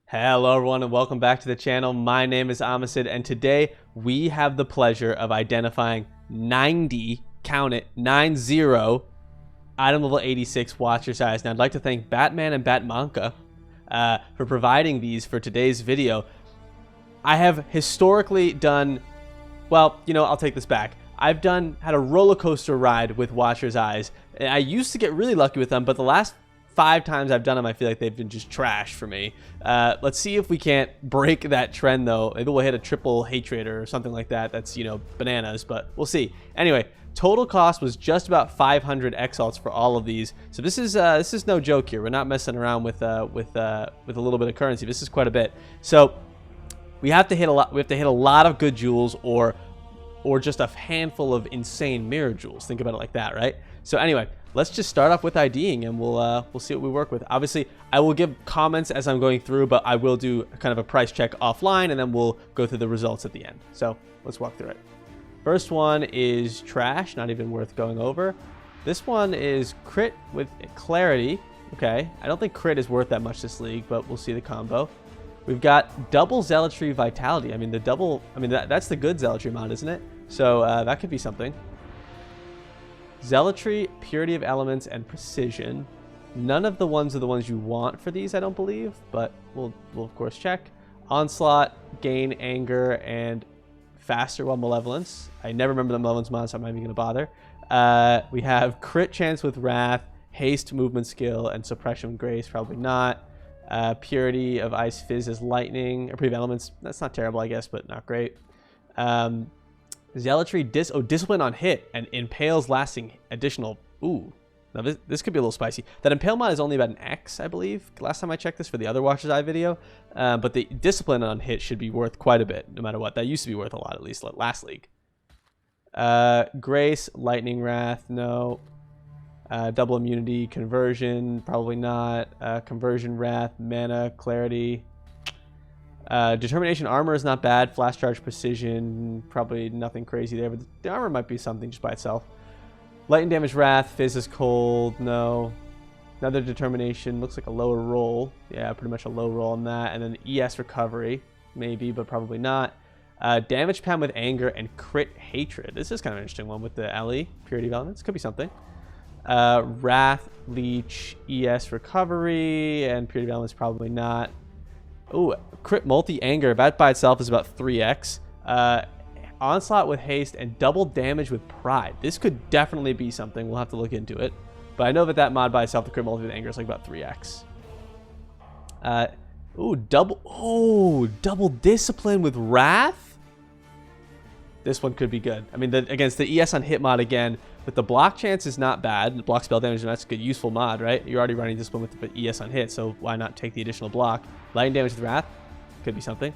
Hello everyone and welcome back to the channel. My name is Amasid and today we have the pleasure of identifying 90, count it, 90, item level 86 Watcher's Eyes. Now I'd like to thank Batman and Batmanka for providing these for today's video. I have historically done, well, you know, I'll take this back. I've had a roller coaster ride with Watcher's Eyes. I used to get really lucky with them, but the last 5 times I've done them, I feel like they've been just trash for me. Let's see if we can't break that trend, though. Maybe we'll hit a triple hatred or something like that. That's, you know, bananas, but we'll see. Anyway, total cost was just about 500 exalts for all of these. So this is no joke here. We're not messing around with a little bit of currency. This is quite a bit. So we have to hit a lot. We have to hit a lot of good jewels, or just a handful of insane mirror jewels. Think about it like that, right? So anyway, let's just start off with IDing and we'll see what we work with. Obviously, I will give comments as I'm going through, but I will do kind of a price check offline and then we'll go through the results at the end. So let's walk through it. First one is trash, not even worth going over. This one is crit with clarity. Okay, I don't think crit is worth that much this league, but we'll see the combo. We've got double zealotry vitality. I mean, that's the good zealotry mod, isn't it? So that could be something. Zealotry, purity of elements, and precision. None of the ones are the ones you want for these, I don't believe, but we'll of course check. Onslaught, gain anger, and faster while malevolence. I never remember the malevolence mod, so I'm not even going to bother. We have crit chance with wrath, haste, movement skill, and suppression with grace. Probably not. Purity of ice, fizz as lightning, or purity of elements. That's not terrible, I guess, but not great. Zealotry, discipline on hit, and impales lasting additional. Ooh, now this could be a little spicy. That impale mod is only about an X, I believe. Last time I checked this for the other Watcher's Eye video, but the discipline on hit should be worth quite a bit, no matter what. That used to be worth a lot, at least last league. Grace, lightning wrath, no. Double immunity, conversion, probably not. Conversion, wrath, mana, clarity. Determination armor is not bad. Flash charge, precision, probably nothing crazy there, but the armor might be something just by itself. Lightning damage, wrath, fizz is cold, no. Another determination, looks like a lower roll. Yeah, pretty much a low roll on that. And then ES recovery, maybe, but probably not. Damage pen with anger and crit hatred. This is kind of an interesting one with the LE, purity of elements. Could be something. Wrath, leech, ES recovery, and purity of elements probably not. Ooh, crit multi-anger. That by itself is about 3x. Onslaught with haste and double damage with pride. This could definitely be something. We'll have to look into it. But I know that mod by itself, the crit multi with anger, is like about 3x. Double discipline with wrath? This one could be good. I mean, against the ES on hit mod again, but the block chance is not bad. The block spell damage, that's a good, useful mod, right? You're already running discipline with the ES on hit, so why not take the additional block? Lightning damage with wrath could be something.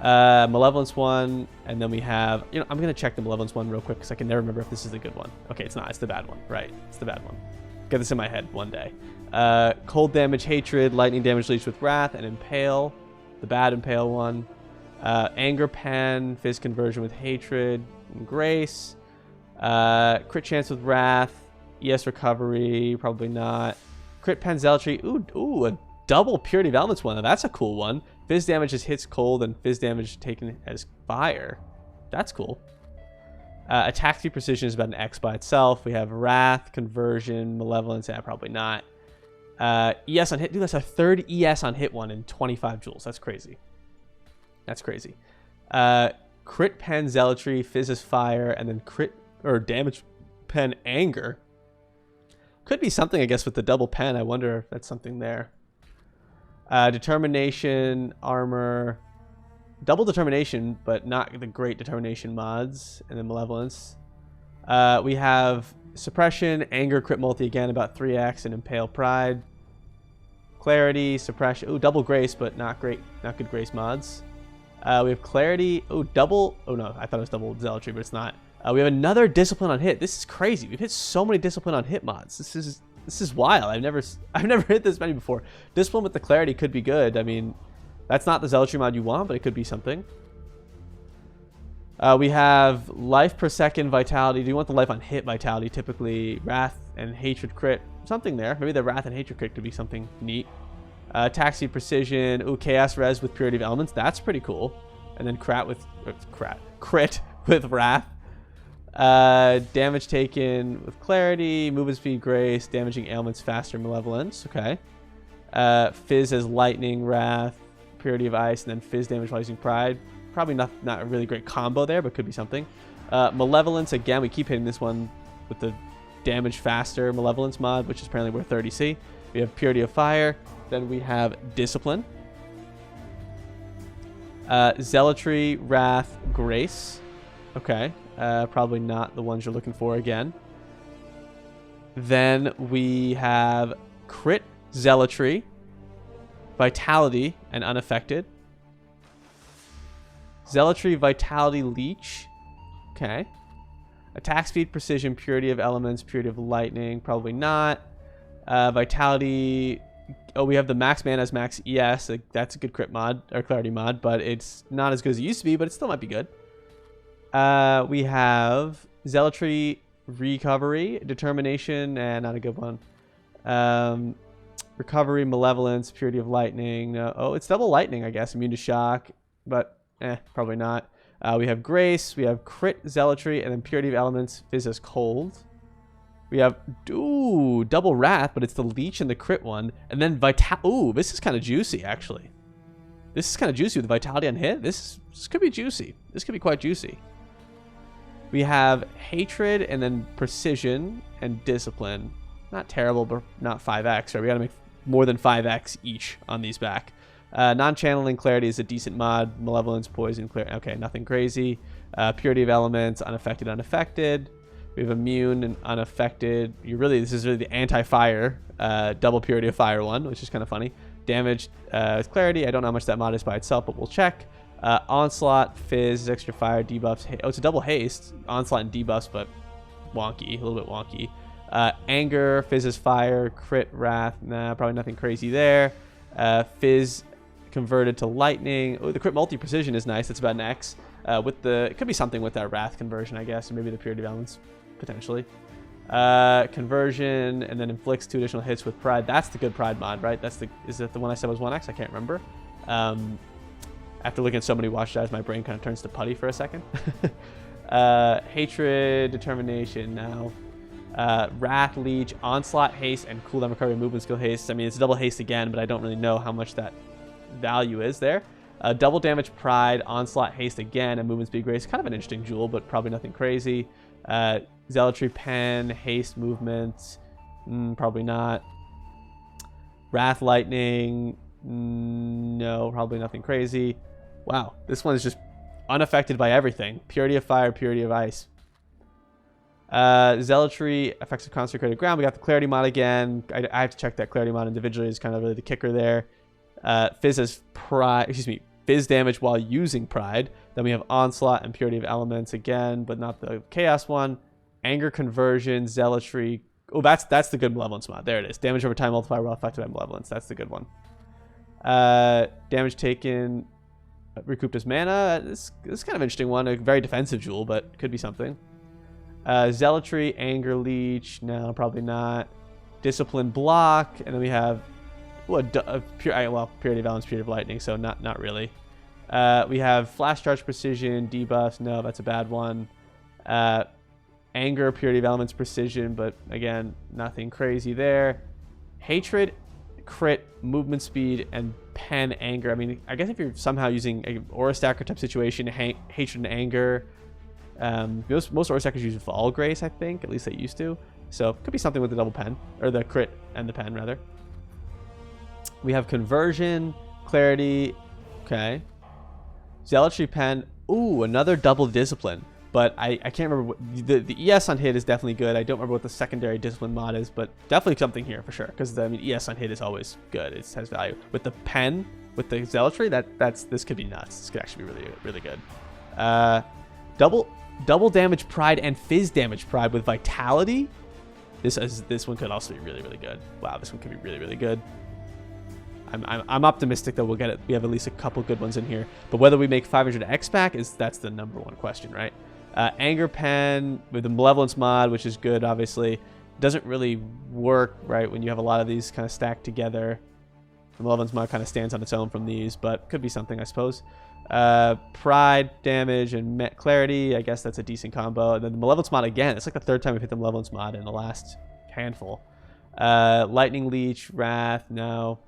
Malevolence one, and then we have, you know, I'm gonna check the malevolence one real quick because I can never remember if this is the good one. Okay, it's not. It's the bad one, right? It's the bad one. Get this in my head one day. Cold damage, hatred, lightning damage, leech with wrath, and impale. The bad impale one. Anger pen, fizz conversion with hatred, and grace. Crit chance with wrath, ES recovery, probably not. Crit pen zealotry, ooh, a double purity of elements one. Now that's a cool one. Fizz damage is hits cold and fizz damage taken as fire. That's cool. Attack speed precision is about an X by itself. We have wrath, conversion, malevolence. Yeah, probably not. ES on hit. Dude, that's a third ES on hit one in 25 joules. That's crazy. That's crazy. Crit pen zealotry, fizz is fire, and then crit or damage pen anger. Could be something, I guess, with the double pen. I wonder if that's something there. Determination, armor, double determination, but not the great determination mods, and then malevolence. We have suppression, anger, crit multi again, about 3x, and impale pride. Clarity, suppression, ooh, double grace, but not great, not good grace mods. We have clarity, oh, double, oh no, I thought it was double zealotry, but it's not. We have another discipline on hit. This is crazy. We've hit so many discipline on hit mods. This is wild. I've never hit this many before. This one with the clarity could be good. I mean, that's not the zealotry mod you want, but it could be something. We have life per second vitality. Do you want the life on hit vitality? Typically, wrath and hatred crit. Something there. Maybe the wrath and hatred crit could be something neat. Taxi Precision. Ooh, Chaos Res with Purity of Elements. That's pretty cool. And then crit with Wrath. Damage taken with Clarity. Movement Speed, Grace. Damaging ailments faster, Malevolence. Okay. Fizz as Lightning, Wrath, Purity of Ice, and then Fizz damage while using Pride. Probably not a really great combo there, but could be something. Malevolence, again, we keep hitting this one with the damage faster Malevolence mod, which is apparently worth 30C. We have Purity of Fire. Then we have Discipline. Zealotry, Wrath, Grace. Okay. Probably not the ones you're looking for again. Then we have Crit, Zealotry, Vitality, and Unaffected. Zealotry, Vitality, Leech. Okay. Attack Speed, Precision, Purity of Elements, Purity of Lightning. Probably not. Vitality. Oh, we have the max mana as max ES. That's a good crit mod, or clarity mod, but it's not as good as it used to be, but it still might be good. We have Zealotry, Recovery, Determination, and not a good one. Recovery, Malevolence, Purity of Lightning. Oh, it's double Lightning, I guess. Immune to Shock, but probably not. We have Grace, we have Crit, Zealotry, and then Purity of Elements, Fizz as Cold. We have, ooh, double Wrath, but it's the Leech and the Crit one. And then ooh, this is kind of juicy, actually. This is kind of juicy with Vitality on hit. This could be juicy. This could be quite juicy. We have Hatred, and then Precision, and Discipline. Not terrible, but not 5x, right? We got to make more than 5x each on these back. Non-channeling Clarity is a decent mod. Malevolence, Poison, Clarity. Okay, nothing crazy. Purity of Elements, Unaffected, Unaffected. We have Immune and Unaffected. This is really the anti-fire, double Purity of Fire one, which is kind of funny. Damage, Clarity. I don't know how much that mod is by itself, but we'll check. Onslaught, Fizz, extra fire, debuffs. Oh, it's a double haste. Onslaught and debuffs, but wonky, a little bit wonky. Anger, Fizz is fire, crit, Wrath. Nah, probably nothing crazy there. Fizz converted to lightning. Oh, the crit multi-precision is nice. It's about an X. It could be something with that Wrath conversion, I guess, or maybe the Purity balance, potentially. Conversion, and then inflicts 2 additional hits with Pride. That's the good Pride mod, right? Is that the one I said was 1x? I can't remember. After looking at so many Watcher'S, my brain kind of turns to putty for a second. Hatred, Determination now. Wrath, Leech, Onslaught, Haste, and Cooldown Recovery Movement Skill Haste. I mean, it's a double haste again, but I don't really know how much that value is there. Double Damage, Pride, Onslaught, Haste again, and Movement Speed Grace. Kind of an interesting jewel, but probably nothing crazy. Zealotry, Pen, Haste, Movement. Probably not. Wrath, Lightning. No, probably nothing crazy. Wow, this one is just unaffected by everything. Purity of Fire, Purity of Ice. Zealotry, effects of consecrated ground. We got the Clarity mod again. I have to check that Clarity mod individually. Is kind of really the kicker there. Fizz as Pride. Excuse me. Fizz damage while using Pride. Then we have Onslaught and Purity of Elements again, but not the Chaos one. Anger Conversion, Zealotry. Oh, that's the good Malevolence mod. There it is. Damage over time multiplier while affected by Malevolence. That's the good one. Damage taken, recouped as mana. This is kind of an interesting one. A very defensive jewel, but could be something. Zealotry, Anger Leech. No, probably not. Discipline block, and then we have Purity of Elements, Purity of Lightning. So not really. We have Flash Charge, Precision, debuffs. No, that's a bad one. Anger, Purity of Elements, Precision, but again, nothing crazy there. Hatred, Crit, Movement Speed, and Pen, Anger. I mean, I guess if you're somehow using a Aura Stacker type situation, Hatred and Anger. Most Aura Stackers use Fall Grace, I think. At least they used to. So it could be something with the double pen, or the crit and the pen, rather. We have Conversion, Clarity. Okay. Zealotry, Pen. Ooh, another double Discipline. But I can't remember. The ES on hit is definitely good. I don't remember what the secondary Discipline mod is, but definitely something here for sure. Because, I mean, ES on hit is always good. It has value. With the pen, with the Zealotry, this could be nuts. This could actually be really, really good. Double damage Pride and Fizz damage Pride with Vitality. This one could also be really, really good. Wow, this one could be really, really good. I'm optimistic that we'll get it. We have at least a couple good ones in here. But whether we make 500x back that's the number one question, right? Anger Pen with the Malevolence mod, which is good, obviously. Doesn't really work, right, when you have a lot of these kind of stacked together. The Malevolence mod kind of stands on its own from these, but could be something, I suppose. Pride, damage, and clarity. I guess that's a decent combo. And then the Malevolence mod again. It's like the third time we've hit the Malevolence mod in the last handful. Lightning Leech, Wrath, no.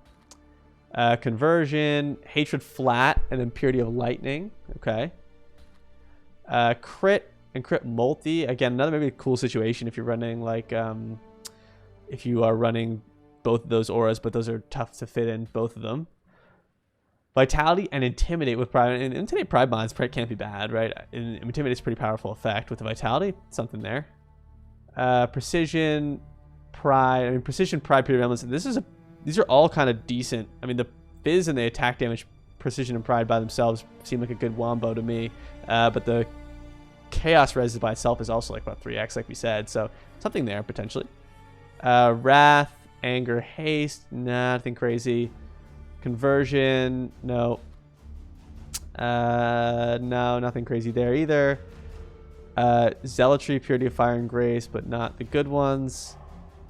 Conversion, Hatred flat, and then Purity of Lightning. Okay. Crit and Crit multi. Again, another maybe cool situation if you're running like if you are running both of those auras, but those are tough to fit in both of them. Vitality and Intimidate with Pride. And Intimidate Pride mods can't be bad, right? Intimidate is a pretty powerful effect with the Vitality. Something there. Precision, Pride. I mean, Precision, Pride, Purity of Elements. These are all kind of decent. I mean, the Fizz and the attack damage, Precision and Pride by themselves seem like a good wombo to me. But the Chaos Res by itself is also like about 3x, like we said. So something there, potentially. Wrath, Anger, Haste. Nothing crazy. Conversion, no. No, nothing crazy there either. Zealotry, Purity of Fire, and Grace, but not the good ones.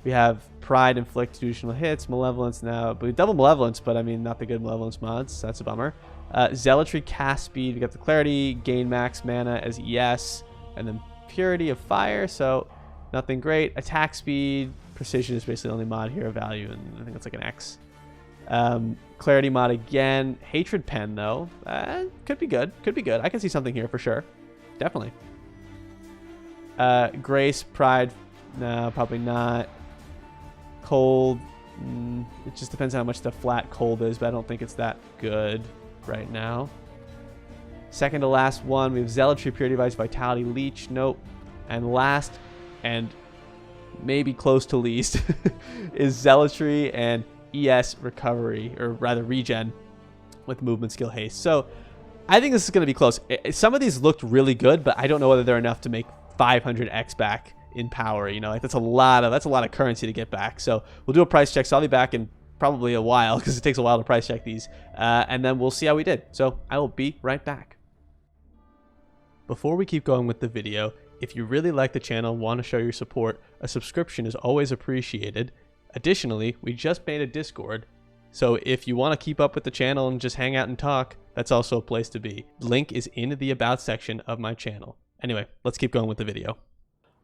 We have Pride, Inflict additional hits. Malevolence now. But we double Malevolence, but I mean, not the good Malevolence mods. That's a bummer. Zealotry, Cast Speed. We got the Clarity, gain max mana as ES. And then Purity of Fire, so nothing great. Attack Speed. Precision is basically the only mod here of value, and I think it's like an X. Clarity mod again. Hatred Pen, though. Could be good. Could be good. I can see something here for sure. Definitely. Grace, Pride. No, probably not. Cold. It just depends on how much the flat cold is, but I don't think it's that good right now. Second to last one, we have Zealotry, Purity Device, Vitality, Leech. Nope. And last, and maybe close to least, is Zealotry and ES Recovery, or rather Regen, with Movement Skill Haste. So I think this is going to be close. Some of these looked really good, but I don't know whether they're enough to make 500x back in power. You know, like that's a lot of currency to get back. So we'll do a price check. So I'll be back in probably a while because it takes a while to price check these, and then we'll see how we did. So I will be right back. Before we keep going with the video, if you really like the channel and want to show your support, a subscription is always appreciated. Additionally, we just made a Discord, so if you want to keep up with the channel and just hang out and talk, that's also a place to be. Link is in the About section of my channel. Anyway, let's keep going with the video.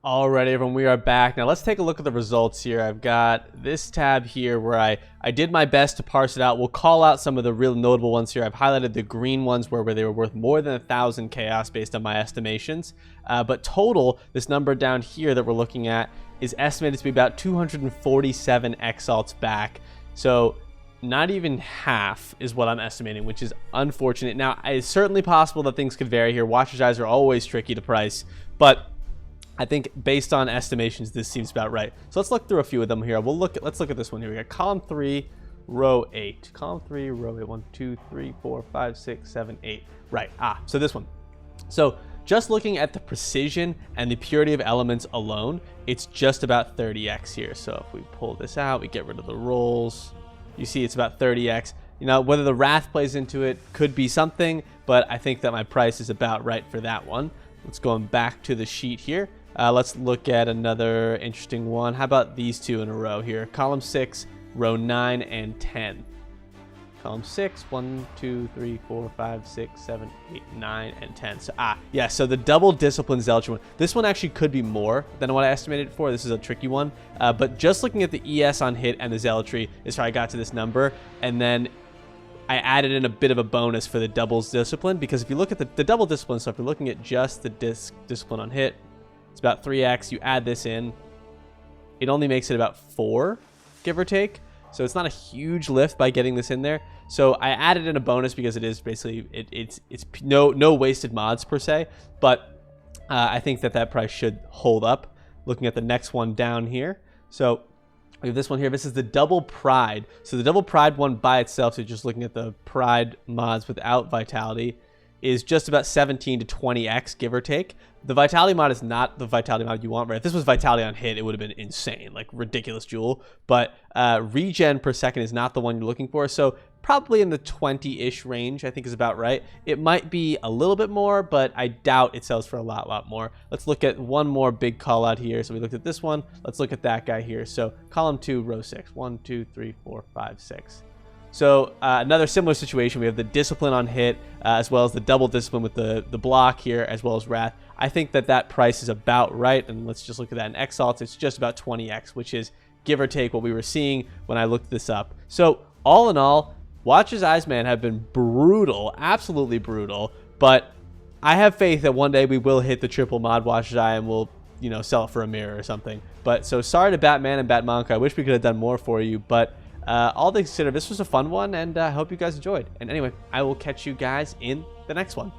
Alright everyone, we are back. Now let's take a look at the results here. I've got this tab here where I did my best to parse it out. We'll call out some of the real notable ones here. I've highlighted the green ones where they were worth more than 1,000 chaos based on my estimations. But total, this number down here that we're looking at is estimated to be about 247 exalts back. So not even half is what I'm estimating, which is unfortunate. Now, it's certainly possible that things could vary here. Watcher's Eyes are always tricky to price, but I think based on estimations, this seems about right. So let's look through a few of them here. Let's look at this one here. We got column 3, row 8. Column 3, row 8. 1, 2, 3, 4, 5, 6, 7, 8. Right. So this one. So just looking at the precision and the purity of elements alone, it's just about 30x here. So if we pull this out, we get rid of the rolls. You see it's about 30x. You know, whether the Wrath plays into it could be something, but I think that my price is about right for that one. Let's go back to the sheet here. Let's look at another interesting one. How about these two in a row here? Column 6, row 9 and 10. Column 6, 1, 2, 3, 4, 5, 6, 7, 8, 9, and 10. So, yeah, so the double discipline Zealotry one. This one actually could be more than what I estimated it for. This is a tricky one. But just looking at the ES on hit and the Zealotry is how I got to this number. And then I added in a bit of a bonus for the doubles discipline, because if you look at the double discipline stuff, you're looking at just the discipline on hit. It's about 3x. You add this in, it only makes it about 4, give or take. So it's not a huge lift by getting this in there. So I added in a bonus because it is basically it's no wasted mods per se. But I think that price should hold up. Looking at the next one down here, so we have this one here. This is the double Pride. So the double Pride one by itself, so just looking at the Pride mods without Vitality, is just about 17 to 20x, give or take. The Vitality mod is not the Vitality mod you want, right? If this was Vitality on hit, it would have been insane, like ridiculous jewel. But regen per second is not the one you're looking for. So probably in the 20-ish range, I think is about right. It might be a little bit more, but I doubt it sells for a lot more. Let's look at one more big call out here. So we looked at this one. Let's look at that guy here. So column 2, row 6. 1, 2, 3, 4, 5, 6. So another similar situation, we have the discipline on hit, as well as the double discipline with the block here, as well as wrath. I think that price is about right, and let's just look at that in Exalt. It's just about 20x, which is give or take what we were seeing when I looked this up. So all in all, Watcher's Eyes, man, have been brutal, absolutely brutal, but I have faith that one day we will hit the triple mod Watcher's Eye and we'll, you know, sell it for a mirror or something. But so sorry to Batman and Batmanka. I wish we could have done more for you, but all things considered, this was a fun one, and I hope you guys enjoyed. And anyway, I will catch you guys in the next one.